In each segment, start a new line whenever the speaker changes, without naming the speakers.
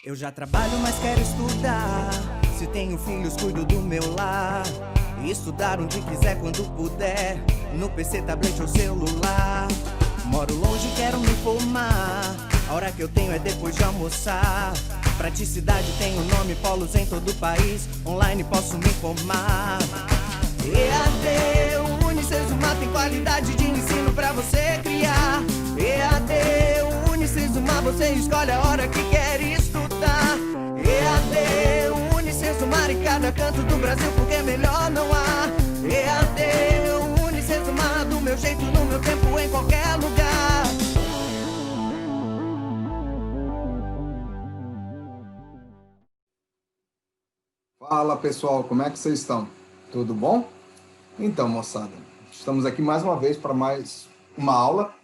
Eu já trabalho, mas quero estudar. Se tenho filhos, cuido do meu lar. E estudar onde quiser, quando puder. No PC, tablet ou celular. Moro longe, quero me formar. A hora que eu tenho é depois de almoçar. Praticidade tem o nome, polos em todo o país. Online posso me formar. EAD, o Unicesumar tem qualidade de ensino pra você criar. EAD, o Unicesumar, você escolhe a hora que quer estudar. EAD, o Unicesumar em cada canto do Brasil, porque melhor não há. EAD, o Unicesumar, do meu jeito, no meu tempo, em qualquer lugar.
Fala pessoal, como é que vocês estão? Tudo bom? Então, moçada, estamos aqui mais uma vez para mais uma aula.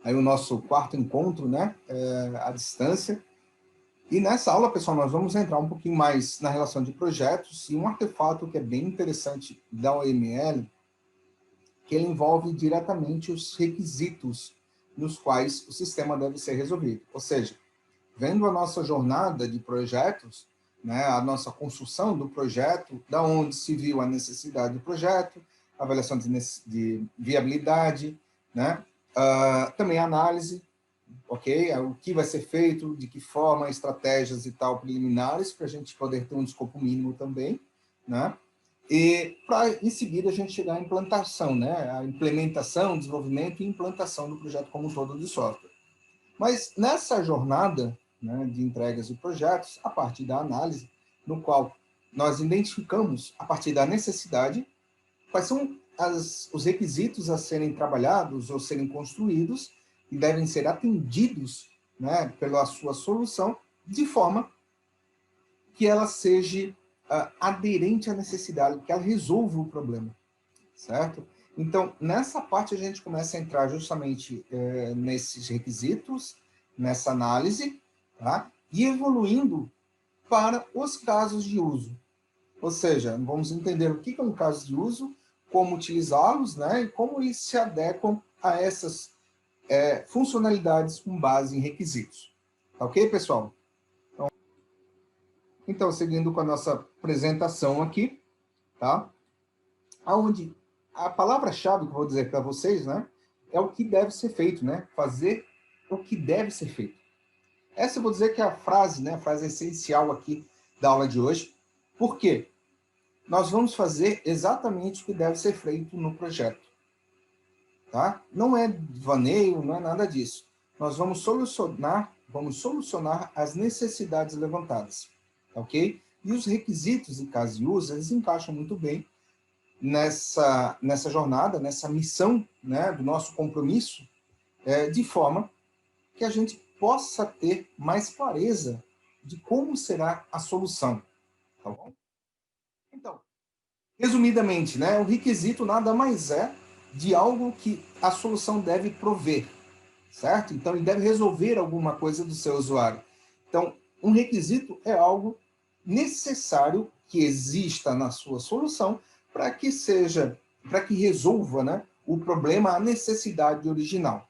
Aí o nosso quarto encontro, né, à distância. E nessa aula, pessoal, nós vamos entrar um pouquinho mais na relação de projetos e um artefato que é bem interessante da OML, que ele envolve diretamente os requisitos nos quais o sistema deve ser resolvido. Ou seja, vendo a nossa jornada de projetos, né, a nossa construção do projeto, da onde se viu a necessidade do projeto, avaliação de viabilidade, né, também a análise, ok? O que vai ser feito, de que forma, estratégias e tal, preliminares, para a gente poder ter um escopo mínimo também, né? E para, em seguida, a gente chegar à implantação, né? A implementação, desenvolvimento e implantação do projeto como um todo de software. Mas nessa jornada, né, de entregas de projetos, a partir da análise, no qual nós identificamos, a partir da necessidade, quais são os requisitos a serem trabalhados ou serem construídos e devem ser atendidos, né, pela sua solução, de forma que ela seja aderente à necessidade, que ela resolva o problema, certo? Então, nessa parte a gente começa a entrar justamente nesses requisitos, nessa análise, tá? E evoluindo para os casos de uso. Ou seja, vamos entender o que é um caso de uso, como utilizá-los, né? E como eles se adequam a essas funcionalidades com base em requisitos. Tá ok, pessoal? Então, seguindo com a nossa apresentação aqui, tá? Aonde a palavra-chave que eu vou dizer para vocês, né, é o que deve ser feito, né? Fazer o que deve ser feito. Essa eu vou dizer que é a frase, né, a frase essencial aqui da aula de hoje. Por quê? Nós vamos fazer exatamente o que deve ser feito no projeto. Tá? Não é vaneio, não é nada disso. Nós vamos solucionar as necessidades levantadas. Ok? E os requisitos em caso de uso, eles encaixam muito bem nessa jornada, nessa missão, né, do nosso compromisso, de forma que a gente possa ter mais clareza de como será a solução. Tá bom? Então, resumidamente, né, o requisito nada mais é de algo que a solução deve prover, certo? Então, ele deve resolver alguma coisa do seu usuário. Então, um requisito é algo necessário que exista na sua solução para que resolva, né, o problema, a necessidade original.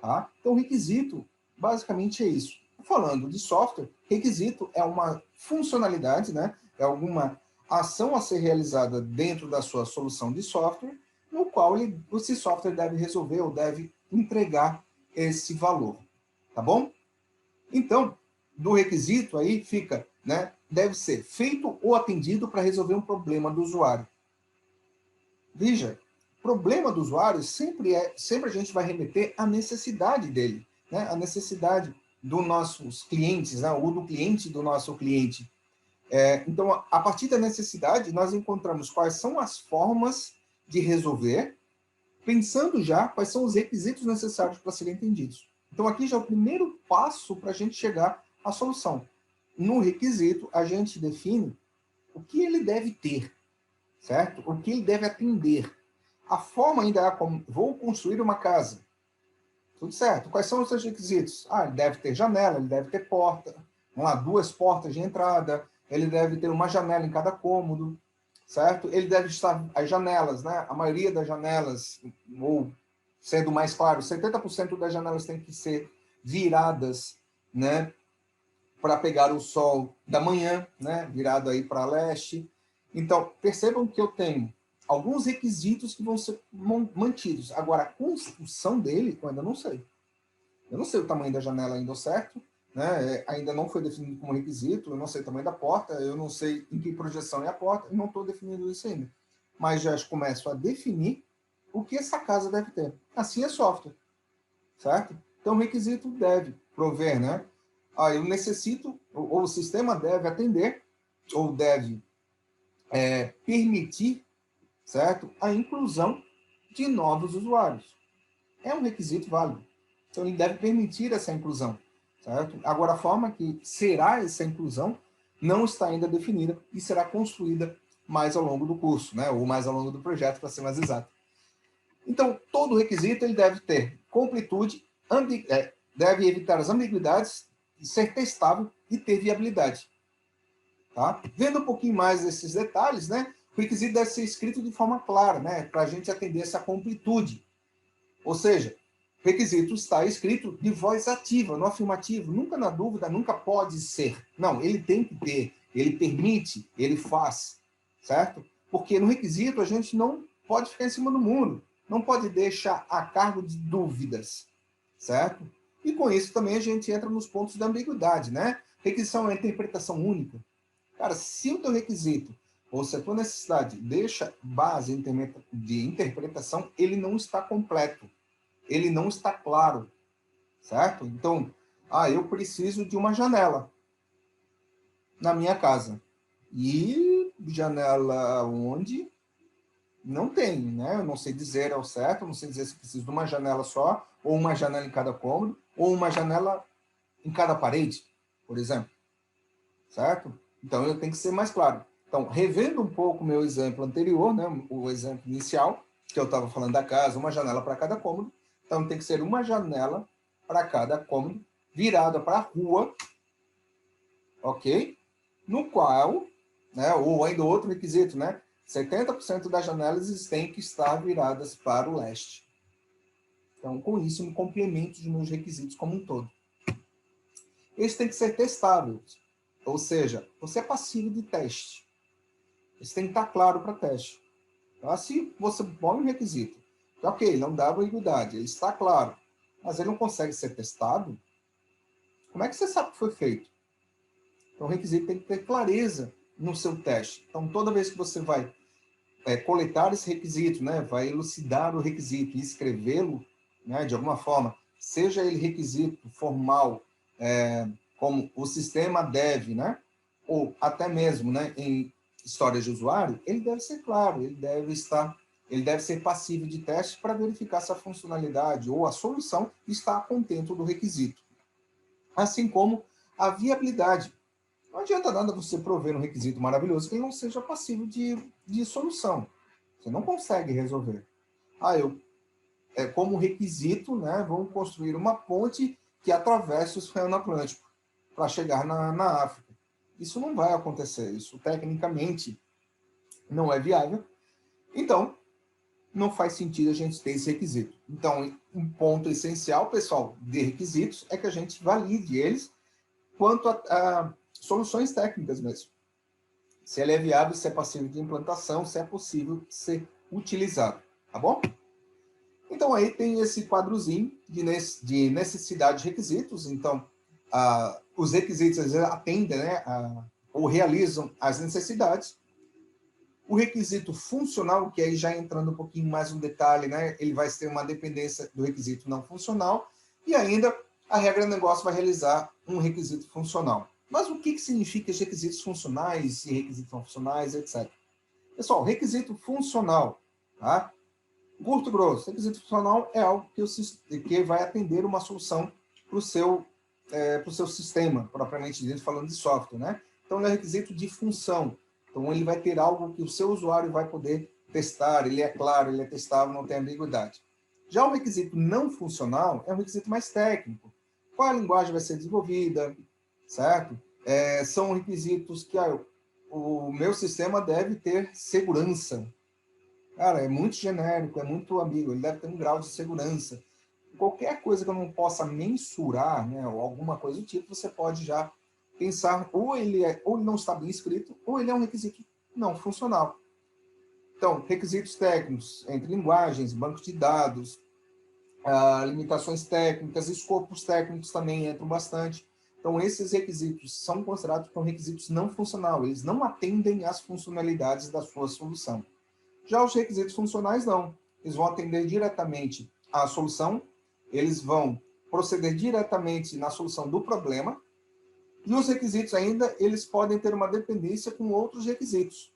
Tá? Então, requisito, basicamente, é isso. Falando de software, requisito é uma funcionalidade, né, é alguma ação a ser realizada dentro da sua solução de software, no qual esse software deve resolver ou deve entregar esse valor. Tá bom? Então, do requisito aí fica, né, deve ser feito ou atendido para resolver um problema do usuário. Veja, problema do usuário sempre a gente vai remeter à necessidade dele, né? A necessidade dos nossos clientes, né? Ou do cliente do nosso cliente. Então, a partir da necessidade, nós encontramos quais são as formas de resolver, pensando já quais são os requisitos necessários para serem entendidos. Então, aqui já é o primeiro passo para a gente chegar à solução. No requisito, a gente define o que ele deve ter, certo? O que ele deve atender. A forma ainda é como, vou construir uma casa. Tudo certo. Quais são os seus requisitos? Ele deve ter janela, ele deve ter porta. Vamos lá, 2 portas de entrada, ele deve ter uma janela em cada cômodo, certo? Ele deve estar, as janelas, né? A maioria das janelas, ou sendo mais claro, 70% das janelas têm que ser viradas, né, para pegar o sol da manhã, né, virado aí para leste. Então, percebam que eu tenho alguns requisitos que vão ser mantidos. Agora, a construção dele, eu ainda não sei. Eu não sei o tamanho da janela ainda certo, né? Ainda não foi definido como requisito, eu não sei o tamanho da porta, eu não sei em que projeção é a porta, eu não estou definindo isso ainda. Mas já começo a definir o que essa casa deve ter. Assim é software, certo? Então, o requisito deve prover, né? Eu necessito, ou o sistema deve atender, ou deve permitir, certo? A inclusão de novos usuários. É um requisito válido. Então, ele deve permitir essa inclusão, certo? Agora, a forma que será essa inclusão não está ainda definida e será construída mais ao longo do curso, né? Ou mais ao longo do projeto, para ser mais exato. Então, todo requisito ele deve ter completude, deve evitar as ambiguidades, ser testável e ter viabilidade. Tá? Vendo um pouquinho mais desses detalhes, né? O requisito deve ser escrito de forma clara, né? Para a gente atender essa completude. Ou seja, o requisito está escrito de voz ativa, no afirmativo, nunca na dúvida, nunca pode ser. Não, ele tem que ter, ele permite, ele faz, certo? Porque no requisito a gente não pode ficar em cima do muro, não pode deixar a cargo de dúvidas, certo? E com isso também a gente entra nos pontos da ambiguidade, né? Requisição é interpretação única. Cara, se o teu requisito ou se a tua necessidade deixa base de interpretação, ele não está completo, ele não está claro, certo? Então, eu preciso de uma janela na minha casa. E janela onde? Não tem, né? Eu não sei dizer ao certo, eu não sei dizer se preciso de uma janela só, ou uma janela em cada cômodo, ou uma janela em cada parede, por exemplo, certo? Então, eu tenho que ser mais claro. Então, revendo um pouco o meu exemplo anterior, né, o exemplo inicial, que eu estava falando da casa, uma janela para cada cômodo. Então, tem que ser uma janela para cada cômodo, virada para a rua, ok? No qual, né, ou ainda outro requisito, né, 70% das janelas têm que estar viradas para o leste. Então, com isso, eu me complemento dos meus requisitos como um todo. Eles têm que ser testáveis, ou seja, você é passivo de teste. Isso tem que estar claro para teste. Então, se você põe um requisito, que, ok, não dá ambiguidade, ele está claro, mas ele não consegue ser testado, como é que você sabe que foi feito? Então, o requisito tem que ter clareza no seu teste. Então, toda vez que você vai coletar esse requisito, né, vai elucidar o requisito e escrevê-lo, né, de alguma forma, seja ele requisito formal, como o sistema deve, né, ou até mesmo, né, em histórias de usuário, ele deve ser claro, ele deve ser passível de teste para verificar se a funcionalidade ou a solução está contento do requisito. Assim como a viabilidade. Não adianta nada você prover um requisito maravilhoso que ele não seja passível de solução. Você não consegue resolver. Como requisito, né, vamos construir uma ponte que atravesse o Oceano Atlântico para chegar na África. Isso não vai acontecer. Isso, tecnicamente, não é viável. Então, não faz sentido a gente ter esse requisito. Então, um ponto essencial, pessoal, de requisitos é que a gente valide eles quanto a soluções técnicas mesmo. Se ele é viável, se é passível de implantação, se é possível ser utilizado. Tá bom? Então, aí tem esse quadrozinho de necessidade de requisitos. Então, os requisitos atendem, né, ou realizam as necessidades. O requisito funcional, que aí já entrando um pouquinho mais no detalhe, né, ele vai ter uma dependência do requisito não funcional. E ainda, a regra do negócio vai realizar um requisito funcional. Mas o que significa os requisitos funcionais e requisitos não funcionais, etc. Pessoal, requisito funcional, tá? Curto grosso, requisito funcional é algo que vai atender uma solução para o seu sistema, propriamente dito, falando de software, né? Então, ele é requisito de função. Então, ele vai ter algo que o seu usuário vai poder testar, ele é claro, ele é testável, não tem ambiguidade. Já o requisito não funcional é um requisito mais técnico. Qual a linguagem vai ser desenvolvida, certo? São requisitos que o meu sistema deve ter segurança. Cara, é muito genérico, é muito ambíguo, ele deve ter um grau de segurança. Qualquer coisa que eu não possa mensurar, né, ou alguma coisa do tipo, você pode já pensar ou ele não está bem escrito, ou ele é um requisito não funcional. Então, requisitos técnicos, entre linguagens, bancos de dados, limitações técnicas, escopos técnicos também entram bastante. Então, esses requisitos são considerados como requisitos não funcionais, eles não atendem às funcionalidades da sua solução. Já os requisitos funcionais, não. Eles vão atender diretamente à solução, eles vão proceder diretamente na solução do problema, e os requisitos ainda, eles podem ter uma dependência com outros requisitos.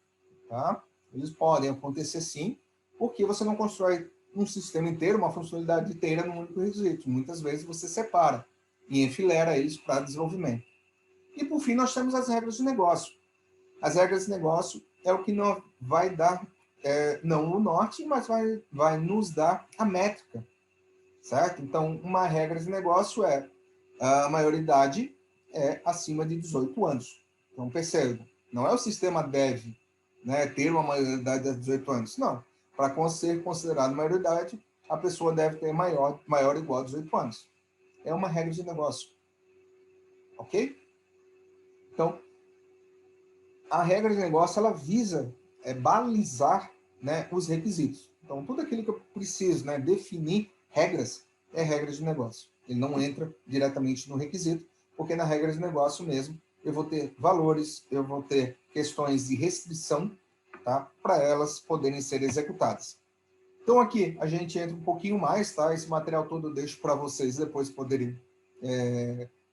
Tá? Eles podem acontecer sim, porque você não constrói um sistema inteiro, uma funcionalidade inteira num único requisito. Muitas vezes você separa e enfileira eles para desenvolvimento. E por fim, nós temos as regras de negócio. As regras de negócio é o que não vai dar, não o norte, mas vai nos dar a métrica, certo? Então, uma regra de negócio é a maioridade é acima de 18 anos. Então, perceba, não é o sistema deve, né, ter uma maioridade de 18 anos. Não. Para ser considerado maioridade, a pessoa deve ter maior ou igual a 18 anos. É uma regra de negócio. Ok? Então, a regra de negócio, ela visa balizar, né, os requisitos. Então, tudo aquilo que eu preciso, né, definir regras, é regra de negócio. Ele não entra diretamente no requisito, porque na regra de negócio mesmo, eu vou ter valores, eu vou ter questões de restrição, tá, para elas poderem ser executadas. Então, aqui, a gente entra um pouquinho mais, tá? Esse material todo eu deixo para vocês depois poderem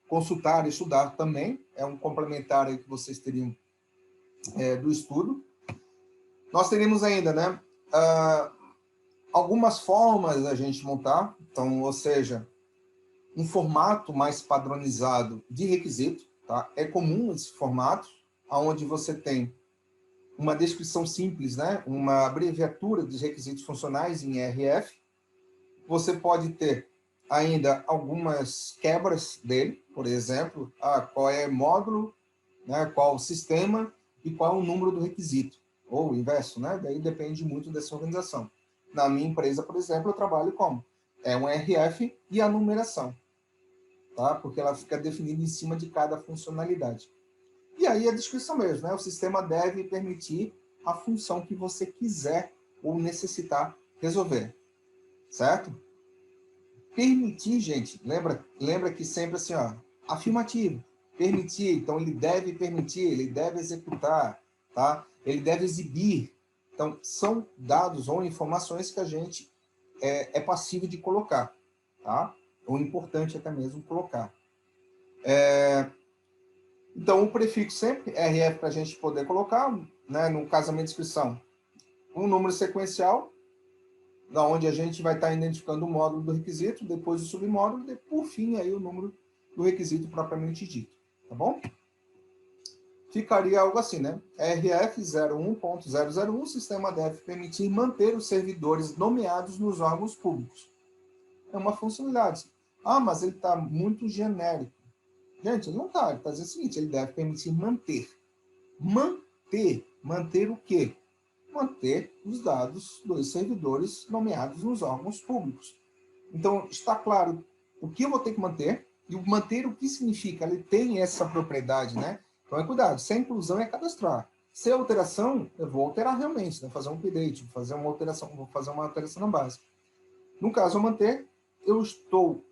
consultar e estudar também. É um complementar aí que vocês teriam do estudo. Nós teremos ainda, né, algumas formas da gente montar, então, ou seja, um formato mais padronizado de requisito, tá? É comum esse formato, onde você tem uma descrição simples, né, uma abreviatura dos requisitos funcionais em RF. Você pode ter ainda algumas quebras dele, por exemplo, qual é o módulo, né, qual o sistema e qual o número do requisito, ou o inverso, né? Daí depende muito dessa organização. Na minha empresa, por exemplo, eu trabalho como? É um RF e a numeração, tá? Porque ela fica definida em cima de cada funcionalidade. E aí a descrição mesmo, né? O sistema deve permitir a função que você quiser ou necessitar resolver, certo? Permitir, gente, lembra que sempre assim, ó, afirmativo. Permitir, então ele deve permitir, ele deve executar, tá? Ele deve exibir. Então, são dados ou informações que a gente é passível de colocar, tá? Ou importante até mesmo colocar. Então, o prefixo sempre, RF, para a gente poder colocar, né, no casamento de descrição, um número sequencial, da onde a gente vai estar identificando o módulo do requisito, depois o submódulo, e por fim aí o número do requisito propriamente dito, tá bom? Ficaria algo assim, né? RF 01.001, o sistema deve permitir manter os servidores nomeados nos órgãos públicos. É uma funcionalidade. Mas ele está muito genérico. Gente, ele não está. Ele está dizendo o seguinte, ele deve permitir manter. Manter o quê? Manter os dados dos servidores nomeados nos órgãos públicos. Então, está claro o que eu vou ter que manter, e o manter o que significa? Ele tem essa propriedade, né? Então, cuidado, se a inclusão é cadastrar. Se é alteração, eu vou alterar realmente, né? Fazer um update, vou fazer uma alteração na base. No caso, ao manter, eu estou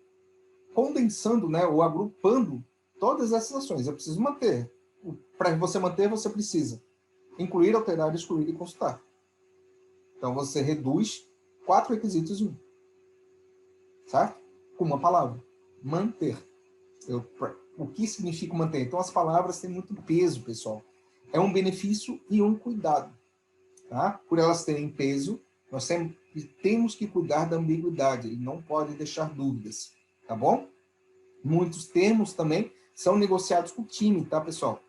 condensando, né, ou agrupando todas essas ações. Eu preciso manter. Para você manter, você precisa incluir, alterar, excluir e consultar. Então, você reduz 4 requisitos em 1. Certo? Com uma palavra. Manter. O que significa manter? Então, as palavras têm muito peso, pessoal. É um benefício e um cuidado. Tá? Por elas terem peso, nós temos que cuidar da ambiguidade. Ele não pode deixar dúvidas. Tá bom? Muitos termos também são negociados com o time, tá, pessoal?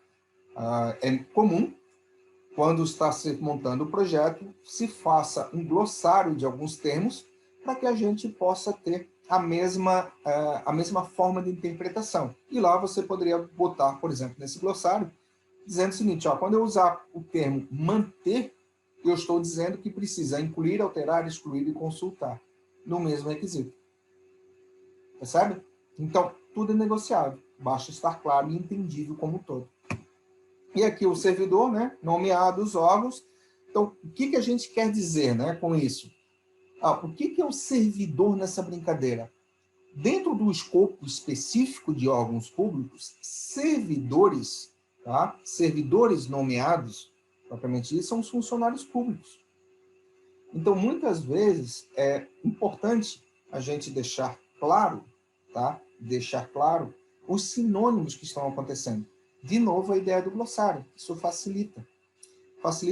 É comum, quando está se montando o projeto, se faça um glossário de alguns termos para que a gente possa ter a mesma forma de interpretação. E lá você poderia botar, por exemplo, nesse glossário, dizendo o seguinte, quando eu usar o termo manter, eu estou dizendo que precisa incluir, alterar, excluir e consultar no mesmo requisito. Percebe? Então, tudo é negociável. basta estar claro e entendível como um todo. E aqui o servidor, né, nomeado os órgãos. Então, o que a gente quer dizer, né, com isso? O que é o servidor nessa brincadeira? Dentro do escopo específico de órgãos públicos, servidores, tá? Servidores nomeados, propriamente isso, são os funcionários públicos. Então, muitas vezes, é importante a gente deixar claro, tá? Deixar claro os sinônimos que estão acontecendo. De novo, a ideia do glossário. Isso facilita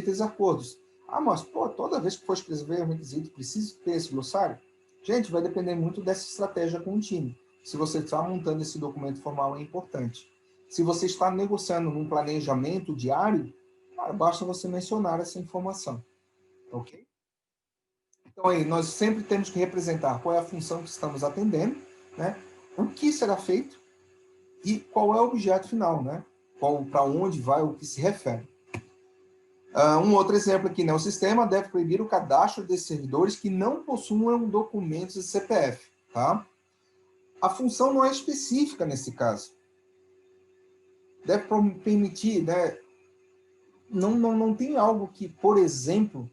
os acordos. Mas, toda vez que for escrever um requisito, precisa ter esse glossário? Gente, vai depender muito dessa estratégia com o time. Se você está montando esse documento formal, é importante. Se você está negociando num planejamento diário, basta você mencionar essa informação. Ok? Então, aí, nós sempre temos que representar qual é a função que estamos atendendo, né? O que será feito e qual é o objeto final, né? Para onde vai, o que se refere. Um outro exemplo aqui, né? O sistema deve proibir o cadastro de servidores que não possuam documentos de CPF, tá? A função não é específica nesse caso. Deve permitir, né? Não tem algo que, por exemplo,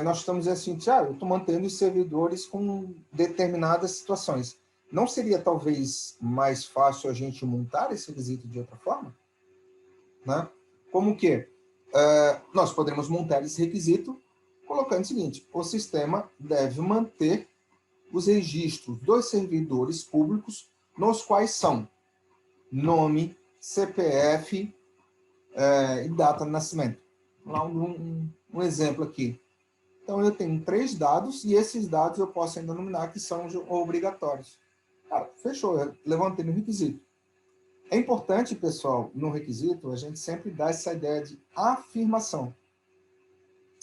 nós estamos assim, eu estou mantendo os servidores com determinadas situações. Não seria, talvez, mais fácil a gente montar esse requisito de outra forma? Né? Como que? Nós poderíamos montar esse requisito colocando o seguinte: o sistema deve manter os registros dos servidores públicos, nos quais são nome, CPF e data de nascimento. Vou dar um exemplo aqui. Então, eu tenho 3 dados, e esses dados eu posso ainda nominar que são obrigatórios. Fechou, eu levantei no requisito. É importante, pessoal, no requisito, a gente sempre dá essa ideia de afirmação.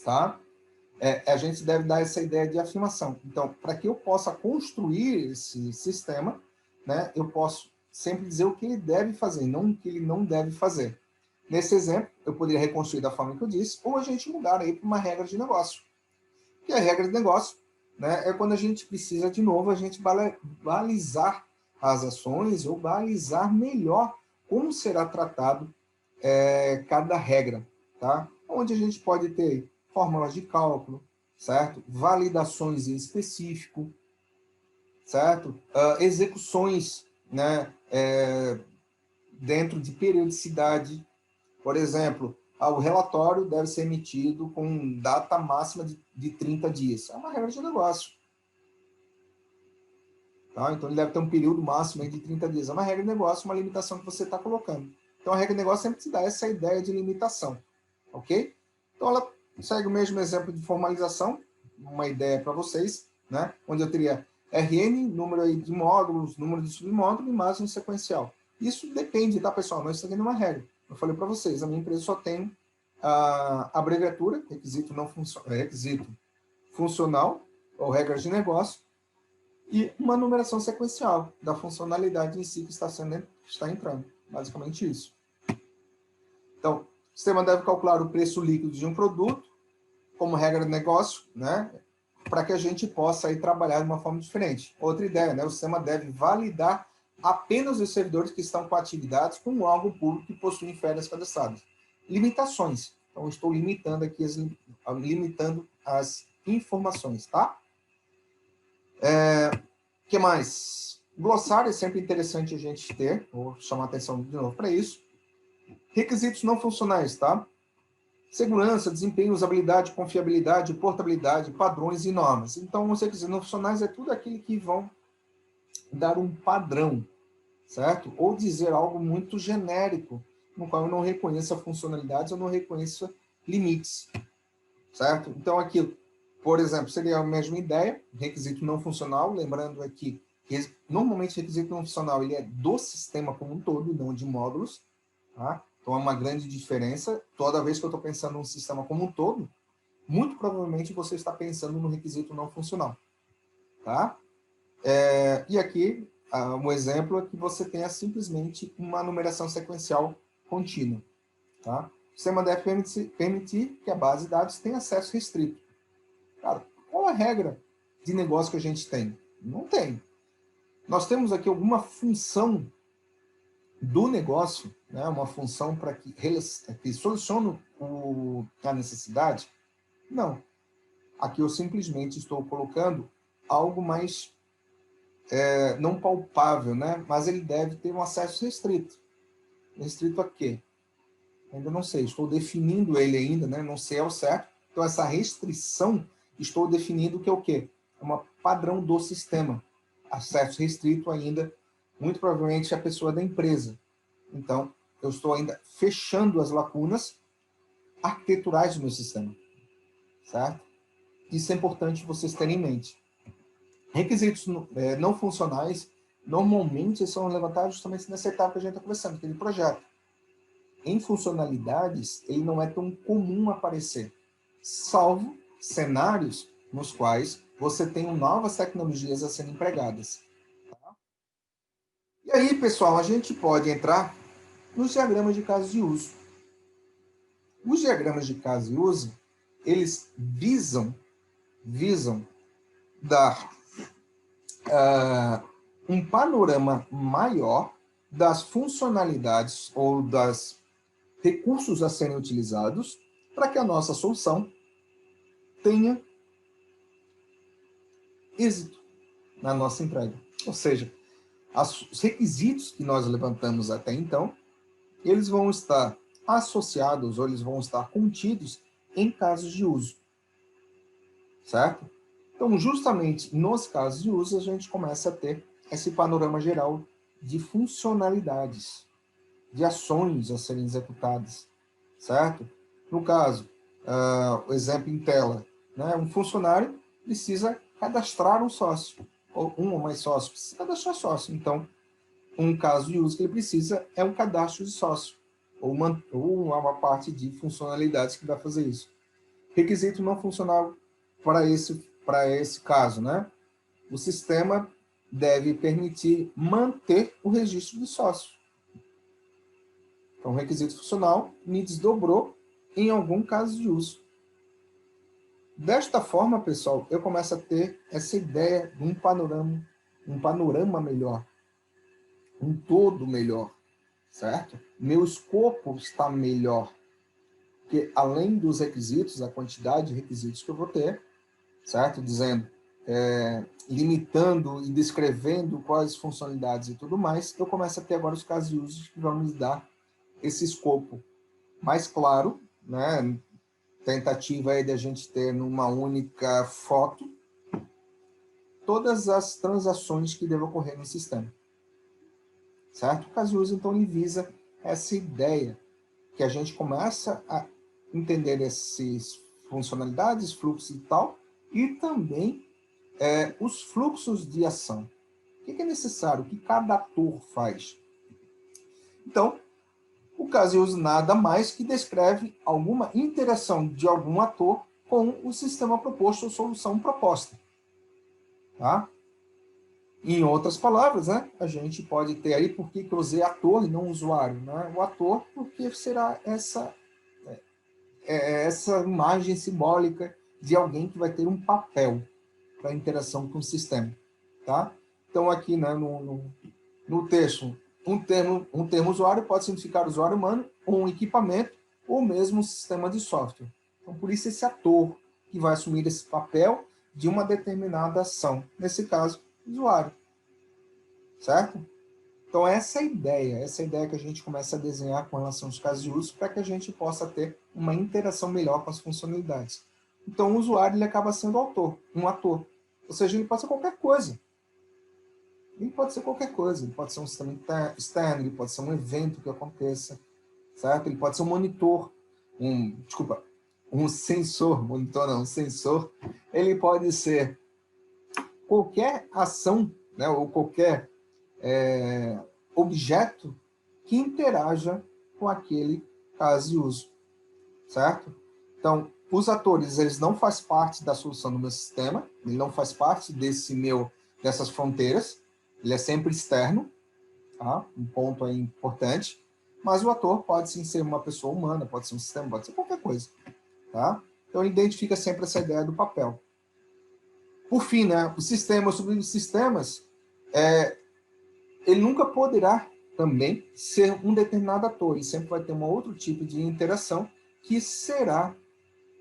Tá? A gente deve dar essa ideia de afirmação. Então, para que eu possa construir esse sistema, né, eu posso sempre dizer o que ele deve fazer, não o que ele não deve fazer. Nesse exemplo, eu poderia reconstruir da forma que eu disse, ou a gente mudar aí para uma regra de negócio. E a regra de negócio, né, é quando a gente precisa, de novo, a gente balizar as ações ou balizar melhor como será tratado cada regra, tá? Onde a gente pode ter fórmulas de cálculo, certo? Validações em específico, certo? Execuções, né, dentro de periodicidade. Por exemplo, o relatório deve ser emitido com data máxima de 30 dias. É uma regra de negócio. Tá? Então, ele deve ter um período máximo de 30 dias. É uma regra de negócio, uma limitação que você está colocando. Então, a regra de negócio sempre te dá essa ideia de limitação. Ok? Então, ela segue o mesmo exemplo de formalização, uma ideia para vocês, né? Onde eu teria RN, número aí de módulos, número de submódulo e mais um sequencial. Isso depende, tá, pessoal? Nós estamos seguindo uma regra. Eu falei para vocês, a minha empresa só tem a abreviatura, requisito funcional, ou regras de negócio, e uma numeração sequencial da funcionalidade em si que está entrando. Basicamente isso. Então, o sistema deve calcular o preço líquido de um produto, como regra de negócio, né? Para que a gente possa aí trabalhar de uma forma diferente. Outra ideia, né? O sistema deve validar apenas os servidores que estão com atividades com um órgão público que possuem férias cadastradas. Limitações. Então, eu estou limitando aqui as informações, tá? O que mais? Glossário é sempre interessante a gente ter. Vou chamar a atenção de novo para isso. Requisitos não funcionais, tá? Segurança, desempenho, usabilidade, confiabilidade, portabilidade, padrões e normas. Então, os requisitos não funcionais é tudo aquilo que vão dar um padrão, certo? Ou dizer algo muito genérico, no qual eu não reconheça funcionalidades, eu não reconheça limites, certo? Então, aqui, por exemplo, seria a mesma ideia, requisito não funcional, lembrando aqui que normalmente requisito não funcional ele é do sistema como um todo, não de módulos, tá? Então, é uma grande diferença. Toda vez que eu estou pensando num sistema como um todo, muito provavelmente você está pensando no requisito não funcional, tá? E aqui, um exemplo é que você tenha simplesmente uma numeração sequencial contínua, tá? O sistema deve permitir que a base de dados tenha acesso restrito. Cara, qual a regra de negócio que a gente tem? Não tem. Nós temos aqui alguma função do negócio, né, uma função para que solucione a necessidade? Não. Aqui eu simplesmente estou colocando algo mais não palpável, né? Mas ele deve ter um acesso restrito. Restrito a quê? Ainda não sei, estou definindo ele ainda, né? Não sei ao certo. Então, essa restrição, estou definindo que é o quê? É um padrão do sistema. Acesso restrito ainda, muito provavelmente, a pessoa da empresa. Então, eu estou ainda fechando as lacunas arquiteturais do meu sistema. Certo? Isso é importante vocês terem em mente. Requisitos não funcionais, normalmente, são levantados justamente nessa etapa que a gente está conversando, aquele projeto. Em funcionalidades, ele não é tão comum aparecer, salvo cenários nos quais você tem novas tecnologias a serem empregadas. Tá? E aí, pessoal, a gente pode entrar nos diagramas de caso de uso. Os diagramas de caso de uso, eles visam dar um panorama maior das funcionalidades ou das recursos a serem utilizados para que a nossa solução tenha êxito na nossa entrega. Ou seja, os requisitos que nós levantamos até então, eles vão estar associados ou eles vão estar contidos em casos de uso. Certo? Então, justamente nos casos de uso, a gente começa a ter esse panorama geral de funcionalidades, de ações a serem executadas, certo? No caso, o exemplo em tela, né? Um funcionário precisa cadastrar um sócio, ou um ou mais sócios, precisa cadastrar sócio. Então, um caso de uso que ele precisa é um cadastro de sócio, ou uma parte de funcionalidades que vai fazer isso. Requisito não funcional para esse caso, né? O sistema deve permitir manter o registro de sócio. Então, o requisito funcional me desdobrou em algum caso de uso. Desta forma, pessoal, eu começo a ter essa ideia de um panorama melhor, um todo melhor, certo? Meu escopo está melhor, porque além dos requisitos, a quantidade de requisitos que eu vou ter, certo? Dizendo, limitando e descrevendo quais funcionalidades e tudo mais, eu começo a ter agora os casos de uso que vão me dar esse escopo mais claro, né? Tentativa aí de a gente ter numa única foto todas as transações que devem ocorrer no sistema. Certo? O caso de uso, então, ele visa essa ideia que a gente começa a entender essas funcionalidades, fluxos e tal, e também os fluxos de ação. O que é necessário? O que cada ator faz? Então, o caso de uso nada mais que descreve alguma interação de algum ator com o sistema proposto ou solução proposta. Tá? Em outras palavras, né, a gente pode ter aí, por que eu usei ator e não usuário? Né? O ator, porque será essa imagem simbólica de alguém que vai ter um papel para interação com o sistema. Tá? Então, aqui, né, no texto, um termo usuário pode significar usuário humano, ou um equipamento, ou mesmo um sistema de software. Então, por isso, esse ator que vai assumir esse papel de uma determinada ação. Nesse caso, usuário. Certo? Então, essa é a ideia que a gente começa a desenhar com relação aos casos de uso, para que a gente possa ter uma interação melhor com as funcionalidades. Então, o usuário ele acaba sendo um ator. Ou seja, ele pode ser qualquer coisa. Ele pode ser qualquer coisa. Ele pode ser um sistema externo, ele pode ser um evento que aconteça, certo? Ele pode ser um monitor, um sensor, monitor não, um sensor. Ele pode ser qualquer ação, né, ou qualquer objeto que interaja com aquele caso de uso, certo? Então, os atores, eles não fazem parte da solução do meu sistema, ele não faz parte dessas fronteiras, ele é sempre externo, tá? Um ponto aí importante, mas o ator pode sim ser uma pessoa humana, pode ser um sistema, pode ser qualquer coisa, tá? Então, ele identifica sempre essa ideia do papel. Por fim, né, os sistemas, os sistemas, ele nunca poderá também ser um determinado ator, e sempre vai ter um outro tipo de interação que será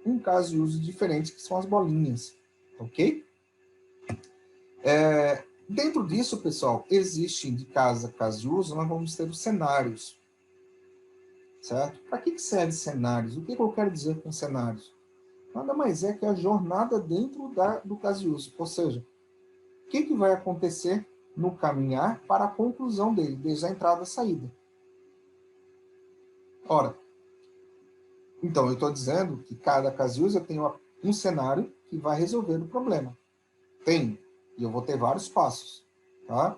um caso de uso diferente, que são as bolinhas, ok? Dentro disso, pessoal, existe de caso a caso de uso, nós vamos ter os cenários, certo? Para que serve cenários? O que eu quero dizer com cenários? Nada mais é que a jornada dentro do caso de uso, ou seja, o que vai acontecer no caminhar para a conclusão dele, desde a entrada e saída. Ora, então eu estou dizendo que cada caso de uso tem um cenário que vai resolver o problema. Tem, e eu vou ter vários passos, tá?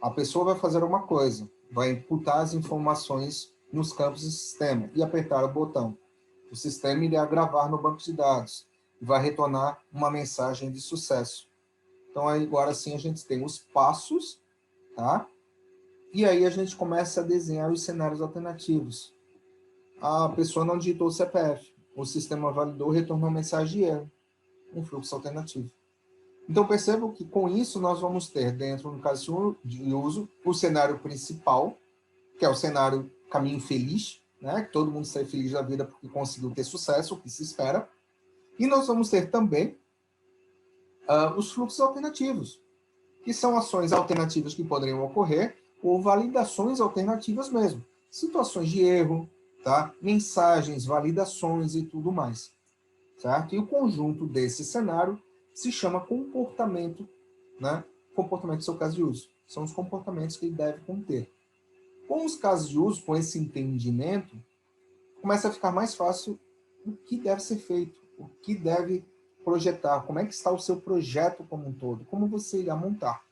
A pessoa vai fazer uma coisa, vai imputar as informações nos campos do sistema e apertar o botão. O sistema irá gravar no banco de dados e vai retornar uma mensagem de sucesso. Então, aí, agora sim, a gente tem os passos, tá? E aí a gente começa a desenhar os cenários alternativos. A pessoa não digitou o CPF, o sistema validou, retornou mensagem de erro, um fluxo alternativo. Então, percebam que com isso nós vamos ter, dentro do caso de uso, o cenário principal, que é o cenário caminho feliz, né? Que todo mundo sai feliz da vida porque conseguiu ter sucesso, o que se espera. E nós vamos ter também os fluxos alternativos, que são ações alternativas que poderiam ocorrer, ou validações alternativas mesmo. Situações de erro, tá? Mensagens, validações e tudo mais. Certo? E o conjunto desse cenário se chama comportamento, né? Comportamento do seu caso de uso. São os comportamentos que ele deve conter. Com os casos de uso, com esse entendimento, começa a ficar mais fácil o que deve ser feito, o que deve projetar, como é que está o seu projeto como um todo, como você irá montar.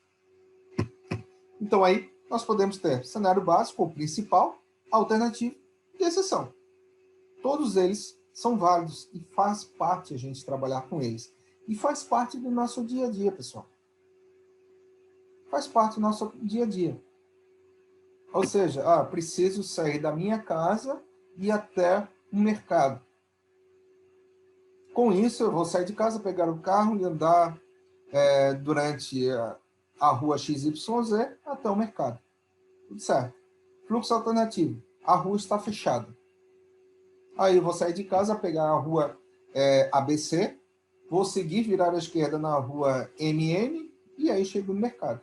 Então aí nós podemos ter cenário básico, ou principal, alternativo e exceção. Todos eles são válidos e faz parte a gente trabalhar com eles. E faz parte do nosso dia a dia, pessoal. Faz parte do nosso dia a dia. Ou seja, preciso sair da minha casa e ir até um mercado. Com isso, eu vou sair de casa, pegar o carro e andar durante a rua XYZ até o mercado. Tudo certo. Fluxo alternativo. A rua está fechada. Aí eu vou sair de casa, pegar a rua ABC, vou seguir, virar à esquerda na rua MN e aí chego no mercado.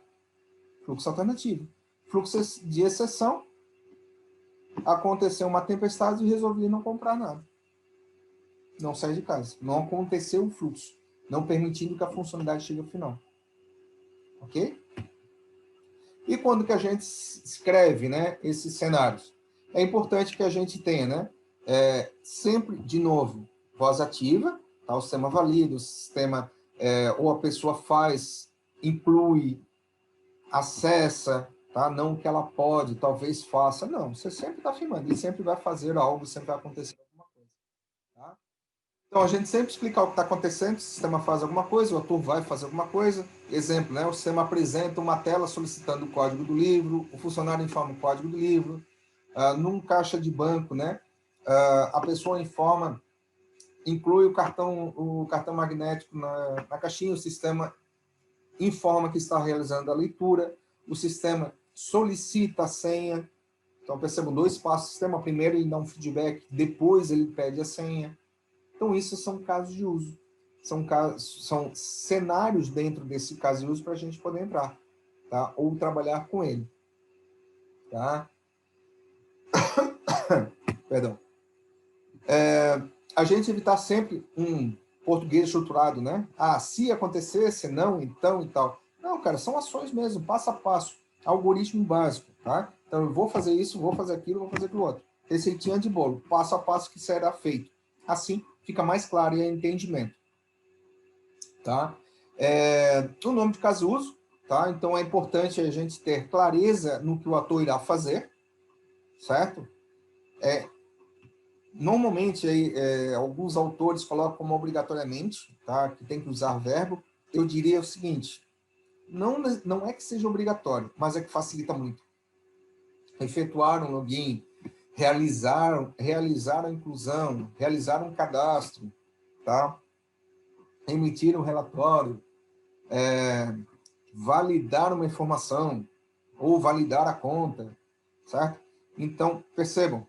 Fluxo alternativo. Fluxo de exceção. Aconteceu uma tempestade e resolvi não comprar nada. Não sair de casa. Não aconteceu o fluxo. Não permitindo que a funcionalidade chegue ao final. Ok? E quando que a gente escreve, né, esses cenários? É importante que a gente tenha, né, sempre, de novo, voz ativa, tá? O sistema valida, o sistema, ou a pessoa faz, inclui, acessa, tá? Não que ela pode, talvez faça, não, você sempre está afirmando, ele sempre vai fazer algo, sempre vai acontecer alguma coisa, tá? Então, a gente sempre explicar o que está acontecendo, o sistema faz alguma coisa, o ator vai fazer alguma coisa. Exemplo, né? O sistema apresenta uma tela solicitando o código do livro, o funcionário informa o código do livro. Num caixa de banco, né? A pessoa informa, inclui o cartão magnético na caixinha, o sistema informa que está realizando a leitura, o sistema solicita a senha. Então, percebam, 2 passos do sistema. Primeiro ele dá um feedback, depois ele pede a senha. Então, isso são casos de uso. São cenários dentro desse caso de uso para a gente poder entrar, tá? Ou trabalhar com ele. Tá? Perdão. A gente evitar sempre um português estruturado, né? Se acontecer, se não, então e tal. Não, cara, são ações mesmo, passo a passo. Algoritmo básico, tá? Então, eu vou fazer isso, vou fazer aquilo, vou fazer aquilo outro. Receitinha de bolo, passo a passo que será feito. Assim, fica mais claro e é entendimento. Tá? O nome de caso de uso, tá? Então é importante a gente ter clareza no que o ator irá fazer, certo? Normalmente, alguns autores colocam como obrigatoriamente, tá? Que tem que usar verbo. Eu diria o seguinte, não é que seja obrigatório, mas é que facilita muito. Efetuar um login, realizar a inclusão, realizar um cadastro, tá? Emitir um relatório, validar uma informação, ou validar a conta, certo? Então, percebam,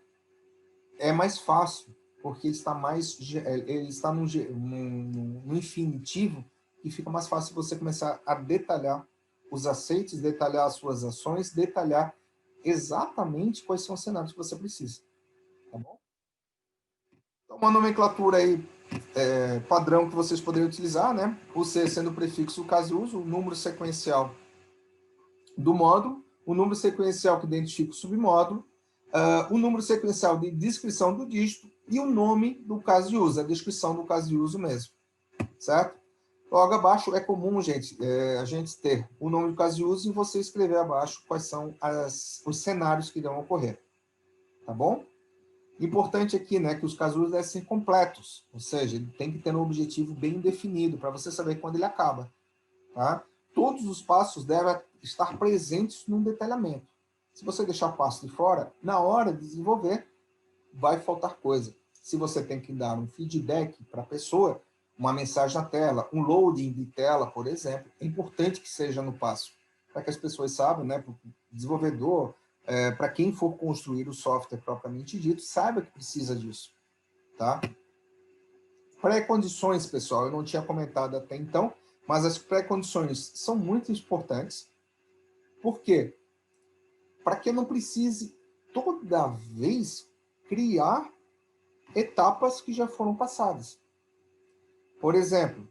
é mais fácil, porque ele está no infinitivo, e fica mais fácil você começar a detalhar os aceites, detalhar as suas ações, detalhar exatamente quais são os cenários que você precisa, tá bom? Então, uma nomenclatura aí padrão que vocês poderiam utilizar, né? O C sendo o prefixo do caso de uso, o número sequencial do módulo, o número sequencial que identifica o submódulo, o número sequencial de descrição do dígito e o nome do caso de uso, a descrição do caso de uso mesmo, certo? Logo abaixo é comum, gente, a gente ter o nome do caso de uso e você escrever abaixo quais são os cenários que irão ocorrer, tá bom? Importante aqui, né, que os casos de uso devem ser completos, ou seja, ele tem que ter um objetivo bem definido para você saber quando ele acaba, tá? Todos os passos devem estar presentes no detalhamento. Se você deixar passo de fora, na hora de desenvolver, vai faltar coisa. Se você tem que dar um feedback para a pessoa, uma mensagem na tela, um loading de tela, por exemplo, é importante que seja no passo, para que as pessoas saibam, né, para o desenvolvedor, para quem for construir o software propriamente dito, saiba que precisa disso, tá? Pré-condições, pessoal, eu não tinha comentado até então, mas as pré-condições são muito importantes. Por quê? Para que eu não precise toda vez criar etapas que já foram passadas. Por exemplo,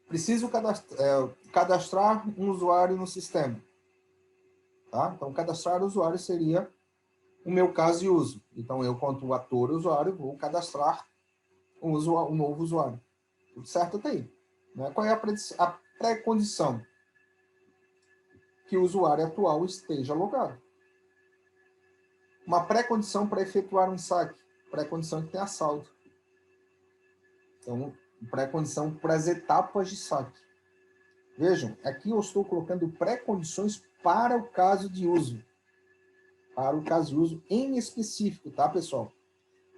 preciso cadastrar um usuário no sistema. Tá? Então, cadastrar usuário seria o meu caso de uso. Então, eu, quanto ator usuário, vou cadastrar um novo usuário. Tudo certo até aí. Né? Qual é a pré-condição? Que o usuário atual esteja logado. Uma pré-condição para efetuar um saque. Pré-condição que tenha saldo. Então, pré-condição para as etapas de saque. Vejam, aqui eu estou colocando pré-condições para o caso de uso. Para o caso de uso em específico, tá, pessoal?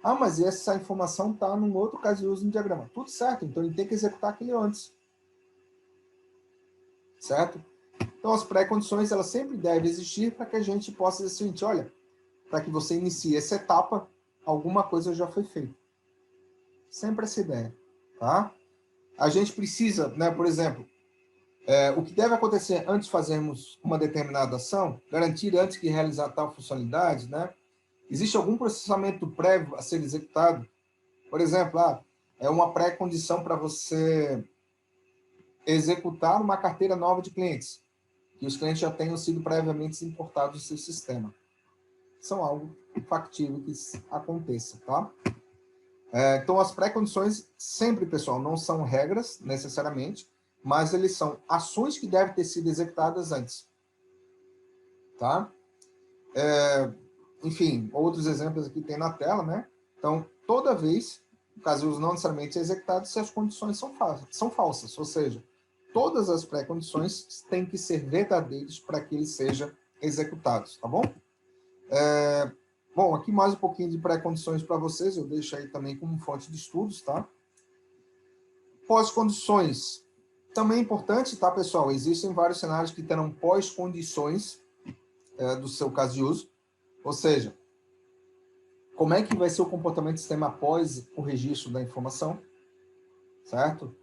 Ah, mas essa informação está num outro caso de uso no diagrama. Tudo certo, então ele tem que executar aquele antes. Certo? Então, as pré-condições, elas sempre devem existir para que a gente possa dizer o seguinte, olha, para que você inicie essa etapa, alguma coisa já foi feita. Sempre essa ideia, tá? A gente precisa, né, por exemplo, o que deve acontecer antes de fazermos uma determinada ação, garantir antes de realizar tal funcionalidade, né? Existe algum processamento prévio a ser executado? Por exemplo, é uma pré-condição para você executar uma carteira nova de clientes, que os clientes já tenham sido previamente importados no seu sistema. São algo factível que aconteça, tá? Então, as pré-condições sempre, pessoal, não são regras, necessariamente, mas eles são ações que devem ter sido executadas antes. Tá? Enfim, outros exemplos aqui tem na tela, né? Então, toda vez, o caso de uso não necessariamente é executado se as condições são falsas, ou seja, todas as pré-condições têm que ser verdadeiras para que eles sejam executados, tá bom? Bom, aqui mais um pouquinho de pré-condições para vocês, eu deixo aí também como fonte de estudos, tá? Pós-condições. Também é importante, tá, pessoal? Existem vários cenários que terão pós-condições do seu caso de uso. Ou seja, como é que vai ser o comportamento do sistema após o registro da informação, certo?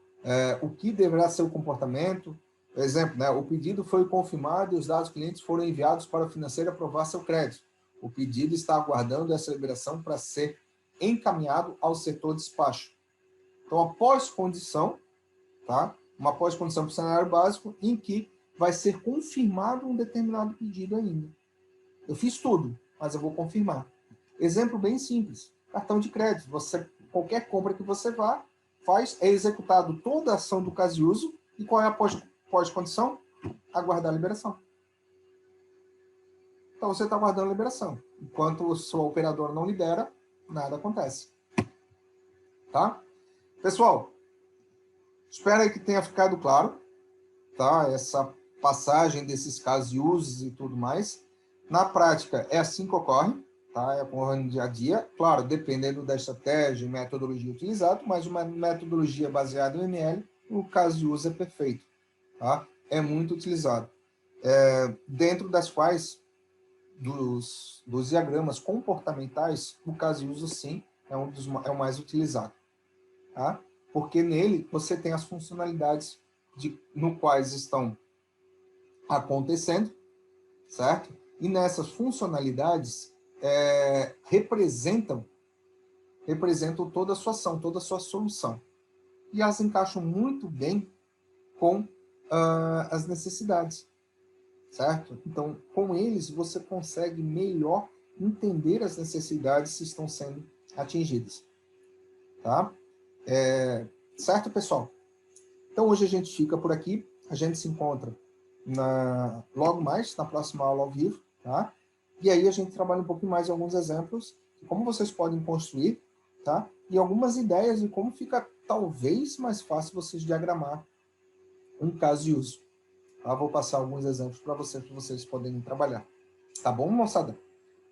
O que deverá ser o comportamento? Por exemplo, né, o pedido foi confirmado e os dados clientes foram enviados para o financeiro aprovar seu crédito. O pedido está aguardando essa liberação para ser encaminhado ao setor despacho. Então, a pós-condição, tá? Uma pós-condição para o cenário básico, em que vai ser confirmado um determinado pedido ainda. Eu fiz tudo, mas eu vou confirmar. Exemplo bem simples. Cartão de crédito. Qualquer compra que você faz, é executado toda a ação do caso de uso. E qual é a pós-condição? Aguardar a liberação. Então, você está aguardando a liberação. Enquanto a sua operadora não libera, nada acontece. Tá? Pessoal, espero aí que tenha ficado claro, tá? Essa passagem desses casos de usos e tudo mais. Na prática, é assim que ocorre, tá? Ocorre no dia a dia. Claro, dependendo da estratégia e metodologia utilizada, mas uma metodologia baseada em ML, no caso de uso é perfeito, tá? É muito utilizado. Dentro das quais, dos diagramas comportamentais, o caso e uso, sim, é o mais utilizado. Tá? Porque nele você tem as funcionalidades no quais estão acontecendo, certo? E nessas funcionalidades representam toda a sua ação, toda a sua solução. E elas encaixam muito bem com as necessidades, certo? Então, com eles, você consegue melhor entender as necessidades que estão sendo atingidas, tá? Certo, pessoal? Então, hoje a gente fica por aqui. A gente se encontra logo mais, na próxima aula ao vivo, tá? E aí a gente trabalha um pouquinho mais em alguns exemplos de como vocês podem construir, tá? E algumas ideias de como fica, talvez, mais fácil vocês diagramar um caso de uso. Tá? Vou passar alguns exemplos para vocês poderem trabalhar. Tá bom, moçada?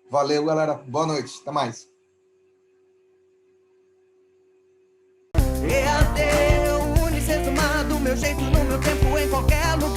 Valeu, galera. Boa noite. Até mais.
EAD, o Unicesumar, do meu jeito, no meu tempo, em qualquer lugar.